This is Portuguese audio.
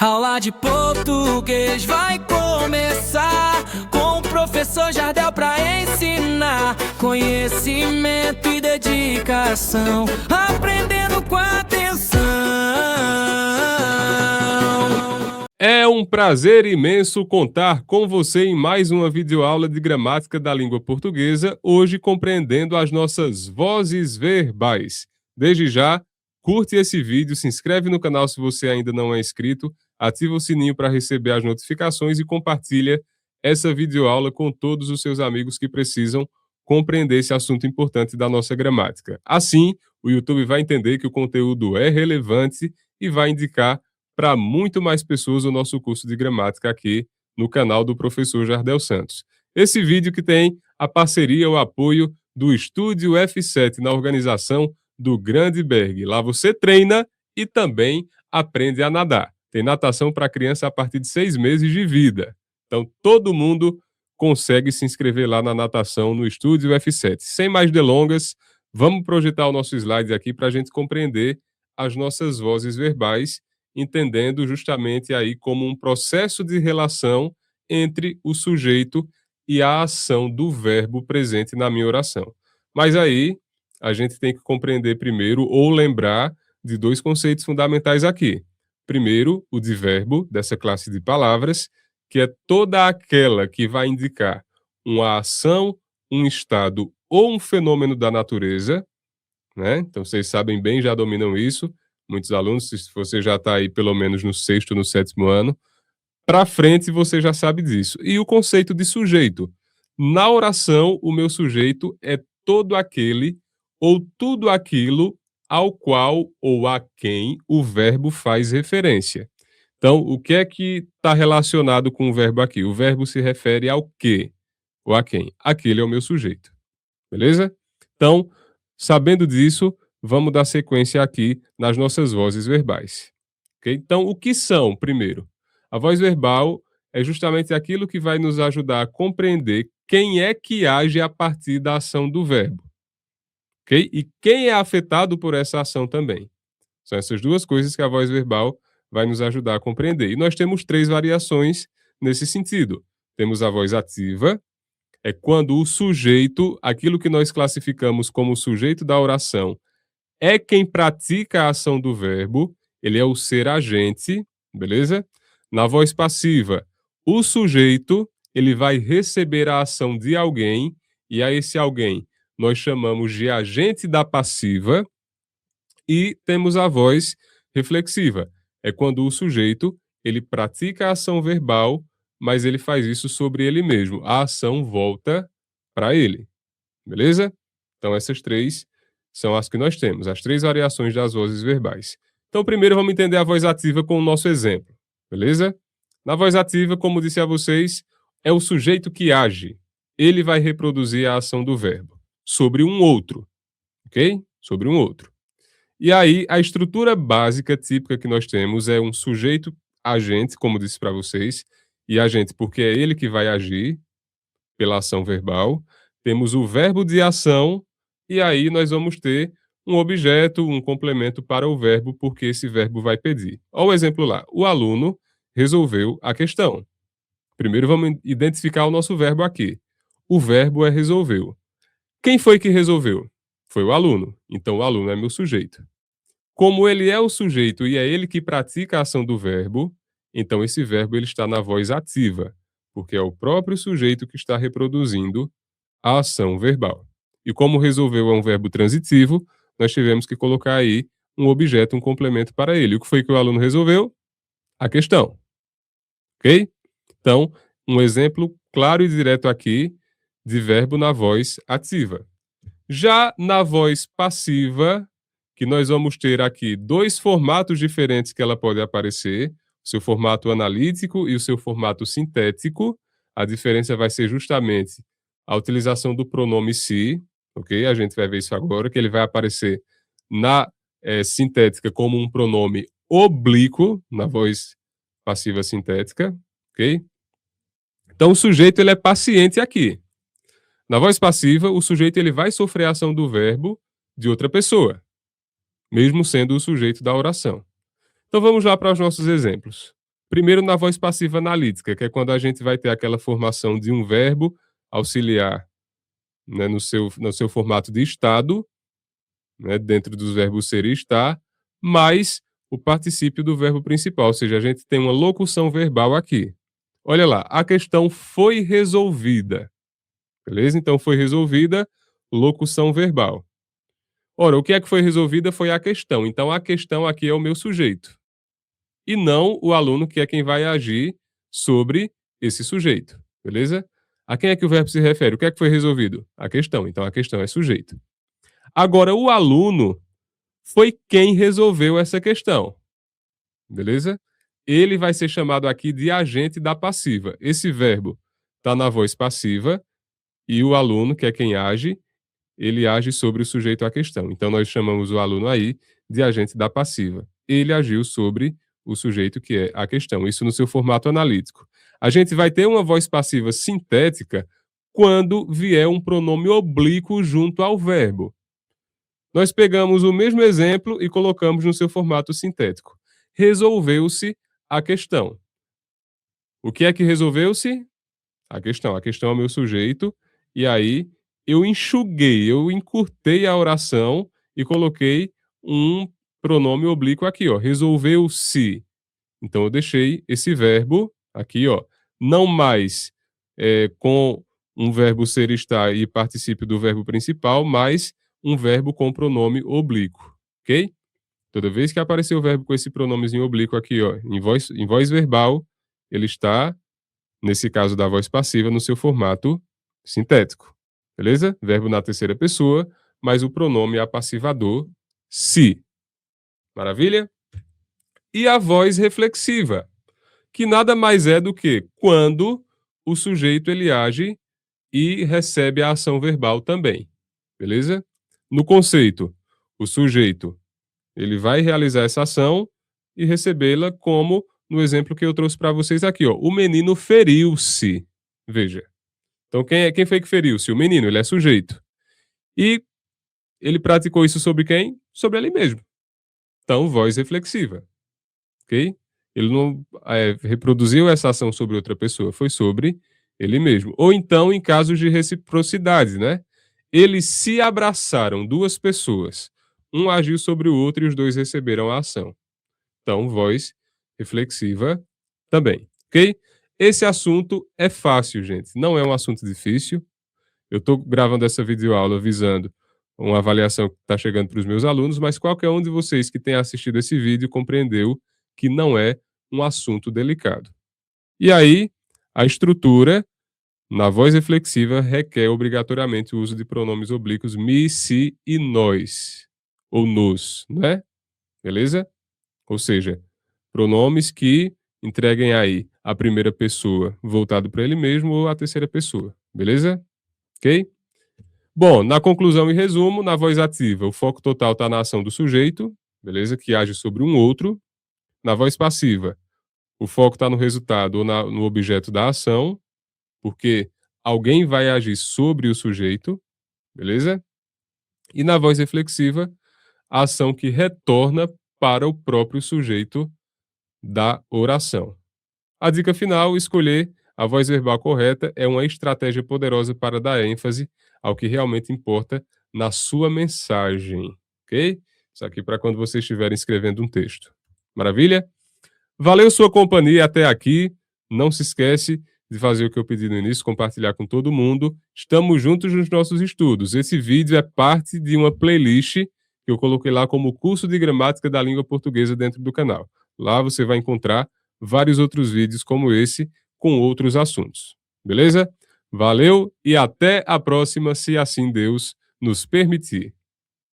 Aula de português vai começar com o professor Jardel pra ensinar conhecimento e dedicação, aprendendo com atenção. É um prazer imenso contar com você em mais uma videoaula de gramática da língua portuguesa, hoje compreendendo as nossas vozes verbais. Desde já, curte esse vídeo, se inscreve no canal se você ainda não é inscrito, ativa o sininho para receber as notificações e compartilha essa videoaula com todos os seus amigos que precisam compreender esse assunto importante da nossa gramática. Assim, o YouTube vai entender que o conteúdo é relevante e vai indicar para muito mais pessoas o nosso curso de gramática aqui no canal do professor Jardel Santos. Esse vídeo que tem a parceria, o apoio do Estúdio F7 na organização do Grande Berg. Lá você treina e também aprende a nadar. Tem natação para criança a partir de 6 meses de vida. Então todo mundo consegue se inscrever lá na natação no Estúdio F7. Sem mais delongas, vamos projetar o nosso slide aqui para a gente compreender as nossas vozes verbais, entendendo justamente aí como um processo de relação entre o sujeito e a ação do verbo presente na minha oração. Mas aí a gente tem que compreender primeiro ou lembrar de dois conceitos fundamentais aqui. Primeiro, o advérbio dessa classe de palavras, que é toda aquela que vai indicar uma ação, um estado ou um fenômeno da natureza, né? Então vocês sabem bem, já dominam isso. Muitos alunos, se você já está aí pelo menos no 6º, no 7º ano, para frente você já sabe disso. E o conceito de sujeito. Na oração, o meu sujeito é todo aquele ou tudo aquilo ao qual ou a quem o verbo faz referência. Então, o que é que está relacionado com o verbo aqui? O verbo se refere ao quê ou a quem? Aquele é o meu sujeito. Beleza? Então, sabendo disso, vamos dar sequência aqui nas nossas vozes verbais. Okay? Então, o que são, primeiro? A voz verbal é justamente aquilo que vai nos ajudar a compreender quem é que age a partir da ação do verbo. Okay? E quem é afetado por essa ação também. São essas duas coisas que a voz verbal vai nos ajudar a compreender. E nós temos 3 variações nesse sentido. Temos a voz ativa, é quando o sujeito, aquilo que nós classificamos como o sujeito da oração, é quem pratica a ação do verbo, ele é o ser agente, beleza? Na voz passiva, o sujeito, ele vai receber a ação de alguém, e a esse alguém nós chamamos de agente da passiva, e temos a voz reflexiva, é quando o sujeito, ele pratica a ação verbal, mas ele faz isso sobre ele mesmo. A ação volta para ele, beleza? Então essas 3 são as que nós temos, as 3 variações das vozes verbais. Então primeiro vamos entender a voz ativa com o nosso exemplo, beleza? Na voz ativa, como disse a vocês, é o sujeito que age. Ele vai reproduzir a ação do verbo sobre um outro, ok? Sobre um outro. E aí, a estrutura básica, típica que nós temos é um sujeito agente, como disse para vocês, e agente porque é ele que vai agir pela ação verbal. Temos o verbo de ação, e aí nós vamos ter um objeto, um complemento para o verbo, porque esse verbo vai pedir. Olha o exemplo lá. O aluno resolveu a questão. Primeiro vamos identificar o nosso verbo aqui. O verbo é resolveu. Quem foi que resolveu? Foi o aluno. Então o aluno é meu sujeito. Como ele é o sujeito e é ele que pratica a ação do verbo, então esse verbo ele está na voz ativa, porque é o próprio sujeito que está reproduzindo a ação verbal. E como resolveu é um verbo transitivo, nós tivemos que colocar aí um objeto, um complemento para ele. O que foi que o aluno resolveu? A questão. Ok? Então, um exemplo claro e direto aqui de verbo na voz ativa. Já na voz passiva, que nós vamos ter aqui 2 formatos diferentes que ela pode aparecer, o seu formato analítico e o seu formato sintético. A diferença vai ser justamente a utilização do pronome se, ok? A gente vai ver isso agora, que ele vai aparecer na sintética como um pronome oblíquo, na voz passiva sintética, ok? Então o sujeito ele é paciente aqui. Na voz passiva, o sujeito ele vai sofrer a ação do verbo de outra pessoa, mesmo sendo o sujeito da oração. Então vamos lá para os nossos exemplos. Primeiro na voz passiva analítica, que é quando a gente vai ter aquela formação de um verbo auxiliar, né, no seu formato de estado, né, dentro dos verbos ser e estar, mais o particípio do verbo principal, ou seja, a gente tem uma locução verbal aqui. Olha lá, a questão foi resolvida. Beleza? Então foi resolvida, locução verbal. Ora, o que é que foi resolvida foi a questão. Então a questão aqui é o meu sujeito. E não o aluno, que é quem vai agir sobre esse sujeito. Beleza? A quem é que o verbo se refere? O que é que foi resolvido? A questão. Então a questão é sujeito. Agora, o aluno foi quem resolveu essa questão. Beleza? Ele vai ser chamado aqui de agente da passiva. Esse verbo está na voz passiva e o aluno, que é quem age, ele age sobre o sujeito à questão. Então, nós chamamos o aluno aí de agente da passiva. Ele agiu sobre o sujeito, que é a questão. Isso no seu formato analítico. A gente vai ter uma voz passiva sintética quando vier um pronome oblíquo junto ao verbo. Nós pegamos o mesmo exemplo e colocamos no seu formato sintético. Resolveu-se a questão. O que é que resolveu-se? A questão. A questão é o meu sujeito. E aí eu enxuguei, eu encurtei a oração e coloquei um pronome oblíquo aqui, ó. Resolveu-se. Então eu deixei esse verbo aqui, ó, não mais com um verbo ser, estar e particípio do verbo principal, mas um verbo com pronome oblíquo, ok? Toda vez que aparecer o verbo com esse pronomezinho oblíquo aqui, ó, em voz verbal, ele está, nesse caso da voz passiva, no seu formato sintético, beleza? Verbo na terceira pessoa, mas o pronome apassivador, se. Maravilha? E a voz reflexiva, que nada mais é do que quando o sujeito ele age e recebe a ação verbal também, beleza? No conceito, o sujeito ele vai realizar essa ação e recebê-la, como no exemplo que eu trouxe para vocês aqui, ó. O menino feriu-se. Veja. Então quem foi que feriu-se? O menino, ele é sujeito. E ele praticou isso sobre quem? Sobre ele mesmo. Então, voz reflexiva. Ok? Ele não reproduziu essa ação sobre outra pessoa, foi sobre ele mesmo. Ou então, em casos de reciprocidade, né? Eles se abraçaram, duas pessoas. Um agiu sobre o outro e os dois receberam a ação. Então, voz reflexiva também, ok? Esse assunto é fácil, gente. Não é um assunto difícil. Eu estou gravando essa videoaula visando uma avaliação que está chegando para os meus alunos, mas qualquer um de vocês que tenha assistido esse vídeo compreendeu que não é um assunto delicado. E aí, a estrutura na voz reflexiva requer obrigatoriamente o uso de pronomes oblíquos me, si e nós, ou nos, né? Beleza? Ou seja, pronomes que entreguem aí a primeira pessoa voltado para ele mesmo ou a terceira pessoa, beleza? Ok? Bom, na conclusão e resumo, na voz ativa, o foco total está na ação do sujeito, beleza? Que age sobre um outro. Na voz passiva, o foco está no resultado ou no objeto da ação, porque alguém vai agir sobre o sujeito, beleza? E na voz reflexiva, a ação que retorna para o próprio sujeito da oração. A dica final, escolher a voz verbal correta é uma estratégia poderosa para dar ênfase ao que realmente importa na sua mensagem, ok? Isso aqui para quando vocês estiverem escrevendo um texto. Maravilha? Valeu sua companhia até aqui. Não se esquece de fazer o que eu pedi no início, compartilhar com todo mundo. Estamos juntos nos nossos estudos. Esse vídeo é parte de uma playlist que eu coloquei lá como curso de gramática da língua portuguesa dentro do canal. Lá você vai encontrar vários outros vídeos como esse, com outros assuntos. Beleza? Valeu e até a próxima, se assim Deus nos permitir.